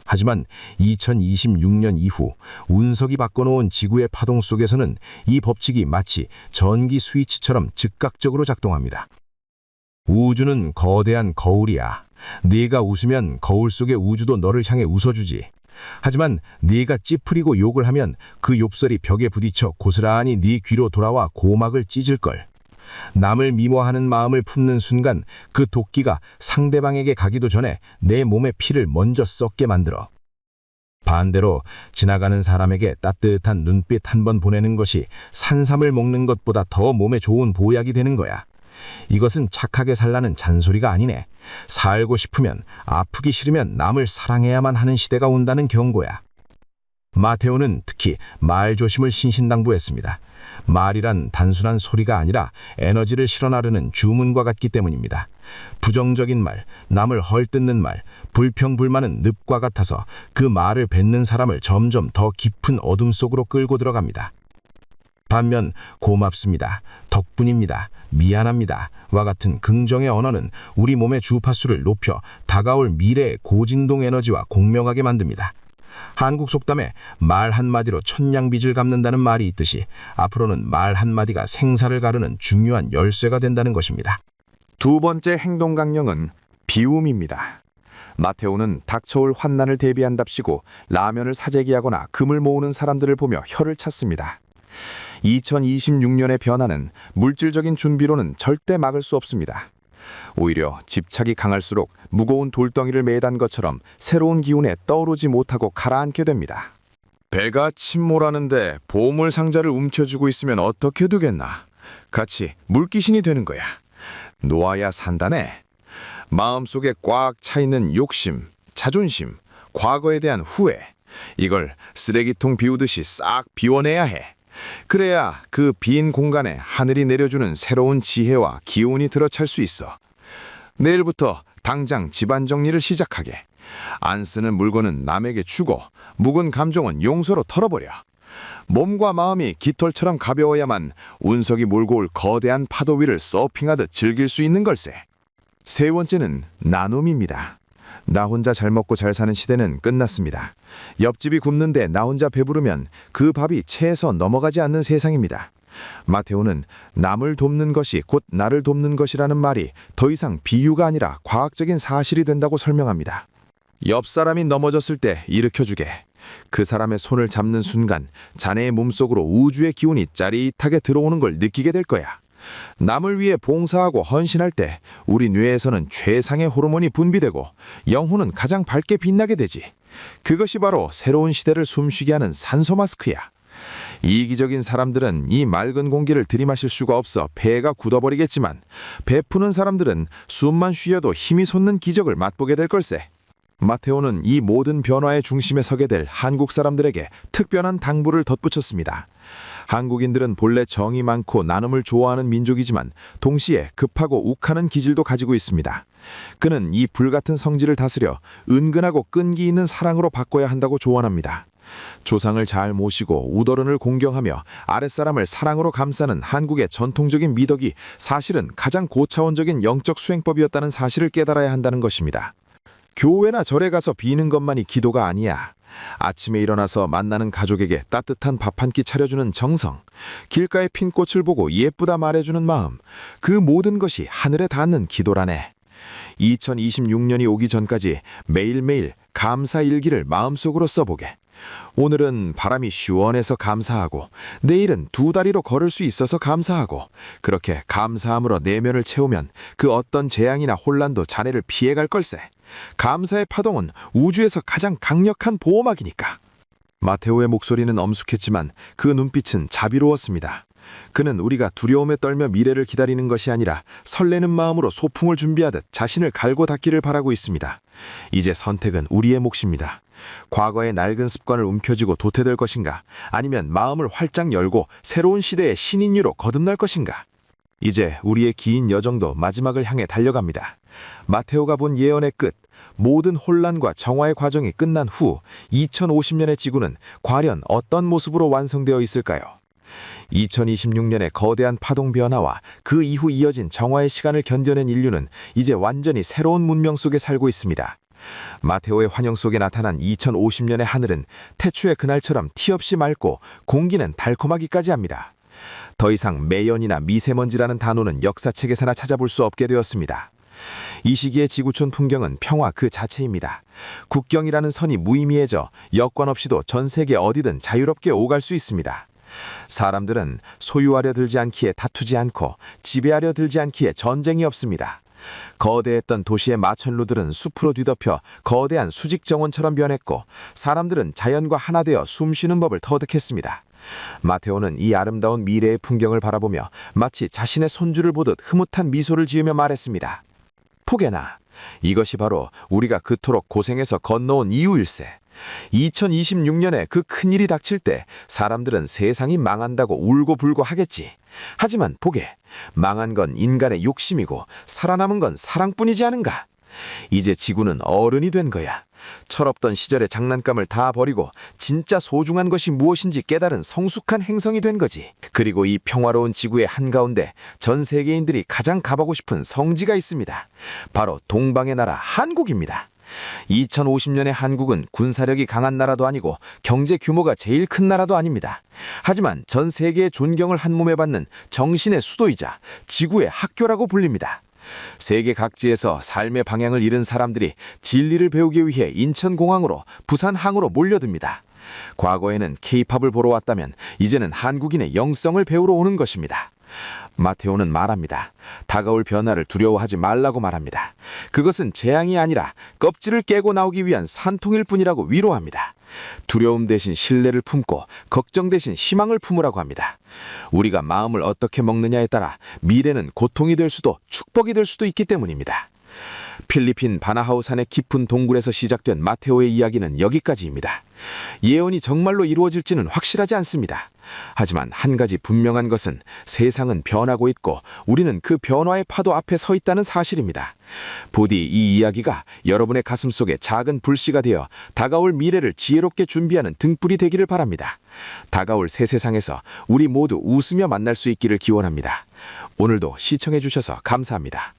하지만 2026년 이후 운석이 바꿔놓은 지구의 파동 속에서는 이 법칙이 마치 전기 스위치처럼 즉각적으로 작동합니다. 우주는 거대한 거울이야. 네가 웃으면 거울 속의 우주도 너를 향해 웃어주지. 하지만 네가 찌푸리고 욕을 하면 그 욕설이 벽에 부딪혀 고스란히 네 귀로 돌아와 고막을 찢을걸. 남을 미워하는 마음을 품는 순간 그 도끼가 상대방에게 가기도 전에 내 몸의 피를 먼저 썩게 만들어. 반대로 지나가는 사람에게 따뜻한 눈빛 한 번 보내는 것이 산삼을 먹는 것보다 더 몸에 좋은 보약이 되는 거야. 이것은 착하게 살라는 잔소리가 아니네. 살고 싶으면, 아프기 싫으면 남을 사랑해야만 하는 시대가 온다는 경고야. 마테오는 특히 말 조심을 신신당부했습니다. 말이란 단순한 소리가 아니라 에너지를 실어나르는 주문과 같기 때문입니다. 부정적인 말, 남을 헐뜯는 말, 불평불만은 늪과 같아서 그 말을 뱉는 사람을 점점 더 깊은 어둠 속으로 끌고 들어갑니다. 반면 고맙습니다, 덕분입니다, 미안합니다 와 같은 긍정의 언어는 우리 몸의 주파수를 높여 다가올 미래의 고진동 에너지와 공명하게 만듭니다. 한국 속담에 말 한마디로 천냥빚을 갚는다는 말이 있듯이 앞으로는 말 한마디가 생사를 가르는 중요한 열쇠가 된다는 것입니다. 두 번째 행동 강령은 비움입니다. 마테오는 닥쳐올 환난을 대비한답시고 라면을 사재기하거나 금을 모으는 사람들을 보며 혀를 찼습니다. 2026년의 변화는 물질적인 준비로는 절대 막을 수 없습니다. 오히려 집착이 강할수록 무거운 돌덩이를 매단 것처럼 새로운 기운에 떠오르지 못하고 가라앉게 됩니다. 배가 침몰하는데 보물 상자를 움켜쥐고 있으면 어떻게 두겠나. 같이 물귀신이 되는 거야. 놓아야 산다네. 마음속에 꽉 차있는 욕심, 자존심, 과거에 대한 후회, 이걸 쓰레기통 비우듯이 싹 비워내야 해. 그래야 그 빈 공간에 하늘이 내려주는 새로운 지혜와 기운이 들어찰 수 있어. 내일부터 당장 집안 정리를 시작하게. 안 쓰는 물건은 남에게 주고 묵은 감정은 용서로 털어버려. 몸과 마음이 깃털처럼 가벼워야만 운석이 몰고 올 거대한 파도 위를 서핑하듯 즐길 수 있는 걸세. 세 번째는 나눔입니다. 나 혼자 잘 먹고 잘 사는 시대는 끝났습니다. 옆집이 굶는데 나 혼자 배부르면 그 밥이 체에서 넘어가지 않는 세상입니다. 마테오는 남을 돕는 것이 곧 나를 돕는 것이라는 말이 더 이상 비유가 아니라 과학적인 사실이 된다고 설명합니다. 옆 사람이 넘어졌을 때 일으켜주게. 그 사람의 손을 잡는 순간 자네의 몸속으로 우주의 기운이 짜릿하게 들어오는 걸 느끼게 될 거야. 남을 위해 봉사하고 헌신할 때 우리 뇌에서는 최상의 호르몬이 분비되고 영혼은 가장 밝게 빛나게 되지. 그것이 바로 새로운 시대를 숨쉬게 하는 산소 마스크야. 이기적인 사람들은 이 맑은 공기를 들이마실 수가 없어 폐가 굳어버리겠지만 베푸는 사람들은 숨만 쉬어도 힘이 솟는 기적을 맛보게 될 걸세. 마테오는 이 모든 변화의 중심에 서게 될 한국 사람들에게 특별한 당부를 덧붙였습니다. 한국인들은 본래 정이 많고 나눔을 좋아하는 민족이지만 동시에 급하고 욱하는 기질도 가지고 있습니다. 그는 이 불같은 성질을 다스려 은근하고 끈기 있는 사랑으로 바꿔야 한다고 조언합니다. 조상을 잘 모시고 우더른을 공경하며 아랫사람을 사랑으로 감싸는 한국의 전통적인 미덕이 사실은 가장 고차원적인 영적 수행법이었다는 사실을 깨달아야 한다는 것입니다. 교회나 절에 가서 비는 것만이 기도가 아니야. 아침에 일어나서 만나는 가족에게 따뜻한 밥 한 끼 차려주는 정성, 길가에 핀 꽃을 보고 예쁘다 말해주는 마음, 그 모든 것이 하늘에 닿는 기도라네. 2026년이 오기 전까지 매일매일 감사 일기를 마음속으로 써보게. 오늘은 바람이 시원해서 감사하고 내일은 두 다리로 걸을 수 있어서 감사하고 그렇게 감사함으로 내면을 채우면 그 어떤 재앙이나 혼란도 자네를 피해갈 걸세. 감사의 파동은 우주에서 가장 강력한 보호막이니까. 마테오의 목소리는 엄숙했지만 그 눈빛은 자비로웠습니다. 그는 우리가 두려움에 떨며 미래를 기다리는 것이 아니라 설레는 마음으로 소풍을 준비하듯 자신을 갈고 닦기를 바라고 있습니다. 이제 선택은 우리의 몫입니다. 과거의 낡은 습관을 움켜쥐고 도태될 것인가, 아니면 마음을 활짝 열고 새로운 시대의 신인류로 거듭날 것인가. 이제 우리의 긴 여정도 마지막을 향해 달려갑니다. 마테오가 본 예언의 끝, 모든 혼란과 정화의 과정이 끝난 후 2050년의 지구는 과연 어떤 모습으로 완성되어 있을까요? 2026년의 거대한 파동 변화와 그 이후 이어진 정화의 시간을 견뎌낸 인류는 이제 완전히 새로운 문명 속에 살고 있습니다. 마테오의 환영 속에 나타난 2050년의 하늘은 태초의 그날처럼 티 없이 맑고 공기는 달콤하기까지 합니다. 더 이상 매연이나 미세먼지라는 단어는 역사책에서나 찾아볼 수 없게 되었습니다. 이 시기의 지구촌 풍경은 평화 그 자체입니다. 국경이라는 선이 무의미해져 여권 없이도 전 세계 어디든 자유롭게 오갈 수 있습니다. 사람들은 소유하려 들지 않기에 다투지 않고 지배하려 들지 않기에 전쟁이 없습니다. 거대했던 도시의 마천루들은 숲으로 뒤덮여 거대한 수직 정원처럼 변했고 사람들은 자연과 하나 되어 숨쉬는 법을 터득했습니다. 마테오는 이 아름다운 미래의 풍경을 바라보며 마치 자신의 손주를 보듯 흐뭇한 미소를 지으며 말했습니다. 포게나, 이것이 바로 우리가 그토록 고생해서 건너온 이유일세. 2026년에 그 큰일이 닥칠 때 사람들은 세상이 망한다고 울고불고 하겠지. 하지만 보게, 망한 건 인간의 욕심이고 살아남은 건 사랑뿐이지 않은가? 이제 지구는 어른이 된 거야. 철없던 시절의 장난감을 다 버리고 진짜 소중한 것이 무엇인지 깨달은 성숙한 행성이 된 거지. 그리고 이 평화로운 지구의 한가운데 전 세계인들이 가장 가보고 싶은 성지가 있습니다. 바로 동방의 나라 한국입니다. 2050년의 한국은 군사력이 강한 나라도 아니고 경제 규모가 제일 큰 나라도 아닙니다. 하지만 전 세계의 존경을 한몸에 받는 정신의 수도이자 지구의 학교라고 불립니다. 세계 각지에서 삶의 방향을 잃은 사람들이 진리를 배우기 위해 인천공항으로 부산항으로 몰려듭니다. 과거에는 K-팝을 보러 왔다면 이제는 한국인의 영성을 배우러 오는 것입니다. 마테오는 말합니다. 다가올 변화를 두려워하지 말라고 말합니다. 그것은 재앙이 아니라 껍질을 깨고 나오기 위한 산통일 뿐이라고 위로합니다. 두려움 대신 신뢰를 품고 걱정 대신 희망을 품으라고 합니다. 우리가 마음을 어떻게 먹느냐에 따라 미래는 고통이 될 수도 축복이 될 수도 있기 때문입니다. 필리핀 바나하우 산의 깊은 동굴에서 시작된 마테오의 이야기는 여기까지입니다. 예언이 정말로 이루어질지는 확실하지 않습니다. 하지만 한 가지 분명한 것은 세상은 변하고 있고 우리는 그 변화의 파도 앞에 서 있다는 사실입니다. 부디 이 이야기가 여러분의 가슴 속에 작은 불씨가 되어 다가올 미래를 지혜롭게 준비하는 등불이 되기를 바랍니다. 다가올 새 세상에서 우리 모두 웃으며 만날 수 있기를 기원합니다. 오늘도 시청해 주셔서 감사합니다.